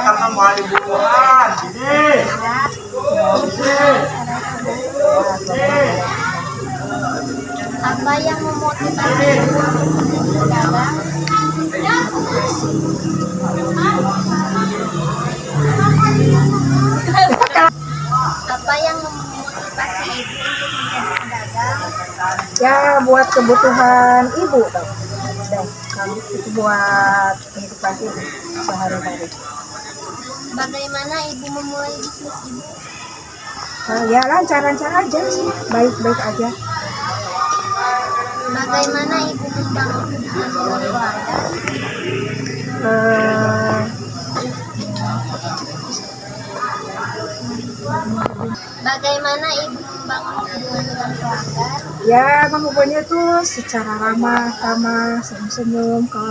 karena mau liburan. Ini. Apa yang memotivasi ibu untuk berdagang? Apa yang memotivasi ibu untuk menjadi pedagang? Ya buat kebutuhan ibu tau. Kalau itu buat kehidupan ibu sehari-hari. Bagaimana ibu memulai bisnis ibu? Ya lancar-lancar aja sih, baik-baik aja. Bagaimana ibu membangun hubungan dengan keluarga? Eh, Bagaimana ibu membangun hubungan dengan keluarga? Ya menghubungnya tuh secara ramah, senyum-senyum ke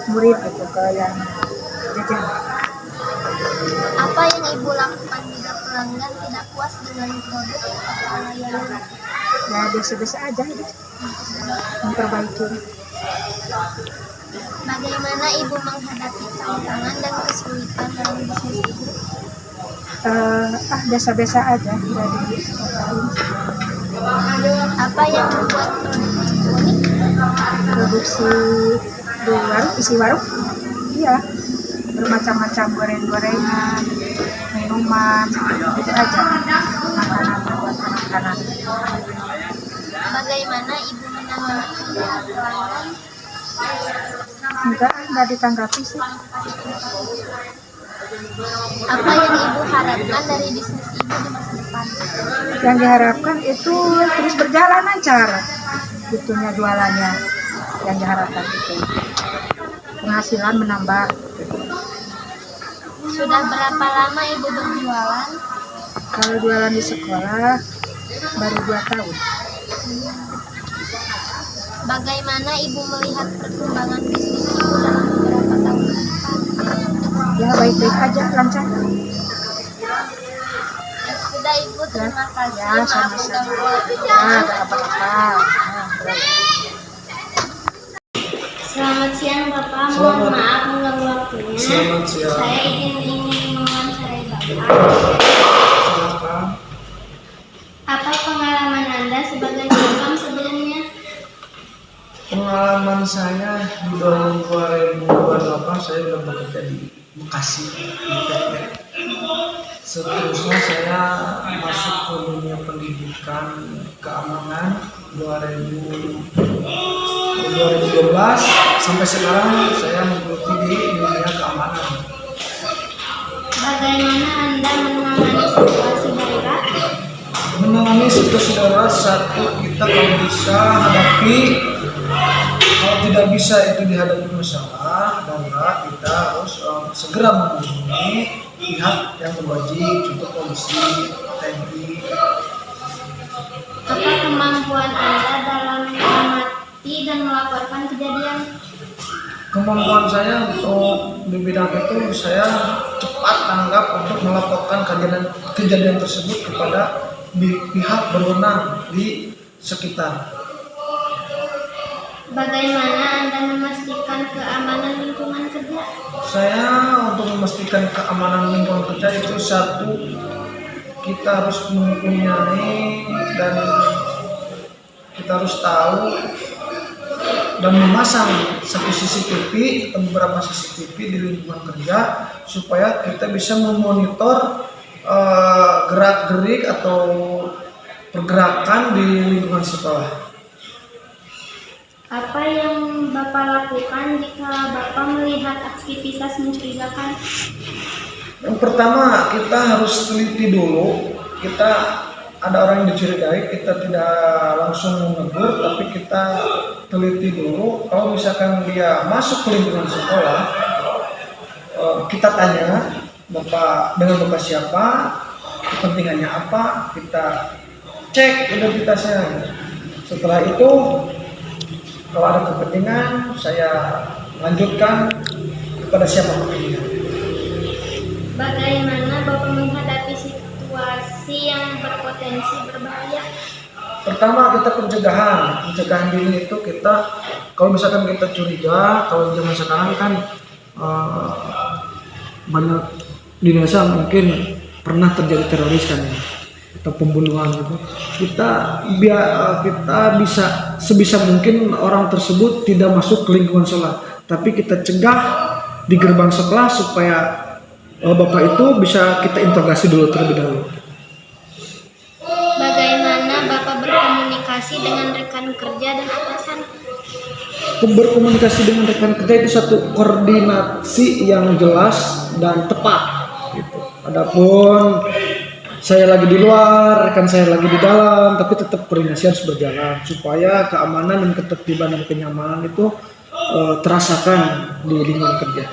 murid gitu, ke yang jajan. Apa yang ibu lakukan jika pelanggan tidak puas dengan produk atau layanan? Ya biasa-biasa aja gitu, memperbaiki. Bagaimana ibu menghadapi tantangan dan kesulitan dalam bisnis ibu? Biasa-biasa aja, tidak diapain. Apa yang membuat produk ibu unik? Produksi di warung, isi warung, iya, bermacam-macam goreng-gorengan, minuman, gitu aja, makanan buat anak-anak. Bagaimana ibu menanggapi pelanggan? Enggak ditanggapi sih. Apa yang ibu harapkan dari bisnis ibu di masa depan? Yang diharapkan itu terus berjalan lancar, gitunya jualannya. Yang diharapkan itu penghasilan menambah. Sudah berapa lama ibu berjualan? Kalau jualan di sekolah baru 2 tahun. Bagaimana ibu melihat perkembangan bisnis ibu dalam beberapa tahun ke depan? Ya baik-baik aja, lancar. Sudah ibu, terima kasih. Ya Maaf sama-sama. mengganggu. Ya gak apa-apa. Selamat siang Bapak, mohon maaf mengganggu waktunya. Selamat siang. Saya ingin mewawancarai Bapak. Silakan. Apa pengalaman Anda sebagai cabang sebelumnya? Pengalaman saya di tahun 2028 saya sudah bekerja di Bekasi di PT. Seterusnya saya masuk ke dunia pendidikan keamanan 2012 sampai sekarang saya menggeluti di dunia keamanan. Bagaimana Anda menangani situasi darurat? Menangani situasi darurat, satu, kita kalau bisa hadapi, kalau tidak bisa itu dihadapi masalah darurat, kita harus segera menghubungi pihak yang berwajib, contoh polisi, TNI. Apa kemampuan Anda dalam mengamati dan melaporkan kejadian? Kemampuan saya untuk di bidang itu, saya cepat tanggap untuk melaporkan kejadian tersebut kepada pihak berwenang di sekitar. Bagaimana Anda memastikan keamanan lingkungan kerja? Saya untuk memastikan keamanan lingkungan kerja itu, satu, kita harus mempunyai dan kita harus tahu dan memasang satu CCTV atau beberapa CCTV di lingkungan kerja supaya kita bisa memonitor gerak-gerik atau pergerakan di lingkungan sekolah. Apa yang Bapak lakukan jika Bapak melihat aktivitas mencurigakan? Yang pertama, kita harus teliti dulu. Kita ada orang yang dicurigai, kita tidak langsung menegur, tapi kita teliti dulu. Kalau misalkan dia masuk ke lingkungan sekolah, kita tanya, dengan Bapak siapa, kepentingannya apa, kita cek identitasnya. Setelah itu, kalau ada kepentingan, saya lanjutkan kepada siapa kepentingan. Bagaimana Bapak menghadapi situasi yang berpotensi berbahaya? Pertama, kita pencegahan dini itu kita, kalau misalkan kita curiga, kalau zaman sekarang kan banyak di desa mungkin pernah terjadi teroris kan ya, atau pembunuhan gitu. Kita bisa sebisa mungkin orang tersebut tidak masuk ke lingkungan sekolah, tapi kita cegah di gerbang sekolah supaya bapak itu bisa kita interogasi dulu terlebih dahulu. Bagaimana Bapak berkomunikasi dengan rekan kerja dan atasan? Berkomunikasi dengan rekan kerja itu satu koordinasi yang jelas dan tepat gitu. Adapun saya lagi di luar, rekan saya lagi di dalam, tapi tetap koordinasi harus berjalan supaya keamanan dan ketertiban dan kenyamanan itu terasakan di lingkungan kerja.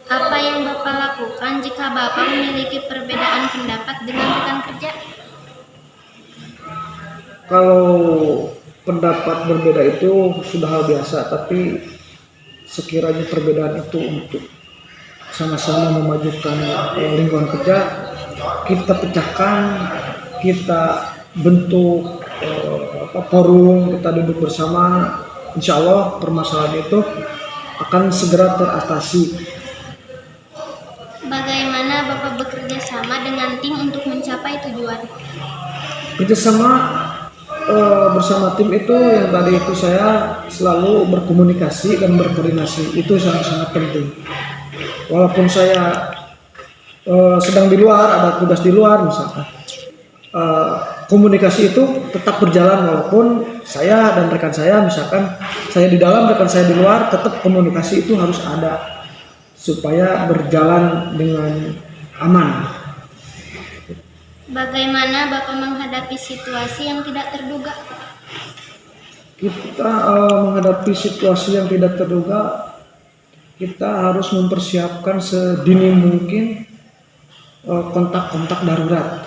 Apa yang Bapak lakukan jika Bapak memiliki perbedaan pendapat dengan rekan kerja? Kalau pendapat berbeda itu sudah hal biasa, tapi sekiranya perbedaan itu untuk sama-sama memajukan lingkungan kerja, kita pecahkan, kita bentuk forum, kita duduk bersama, insya Allah permasalahan itu akan segera teratasi. Bagaimana Bapak bekerja sama dengan tim untuk mencapai tujuan? Kerjasama bersama tim itu yang tadi itu saya selalu berkomunikasi dan berkoordinasi, itu sangat-sangat penting. Walaupun saya sedang di luar, ada tugas di luar misalkan, komunikasi itu tetap berjalan walaupun saya dan rekan saya, misalkan saya di dalam, rekan saya di luar, tetap komunikasi itu harus ada supaya berjalan dengan aman. Bagaimana Bapak menghadapi situasi yang tidak terduga? Kita menghadapi situasi yang tidak terduga, kita harus mempersiapkan sedini mungkin kontak-kontak darurat.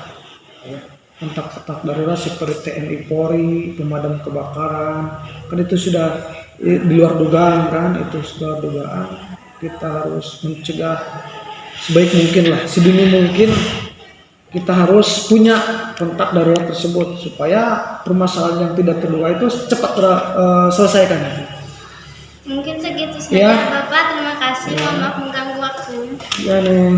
Kontak-kontak darurat seperti TNI Polri, pemadam kebakaran, kan itu sudah di luar dugaan kan, itu sudah dugaan. Kita harus mencegah sebaik mungkin lah, sedini mungkin kita harus punya kontak darurat tersebut supaya permasalahan yang tidak terduga itu cepat selesaikan. Mungkin segitu saja Ya. Bapak, terima kasih. Mohon maaf mengganggu waktu. Ya nih.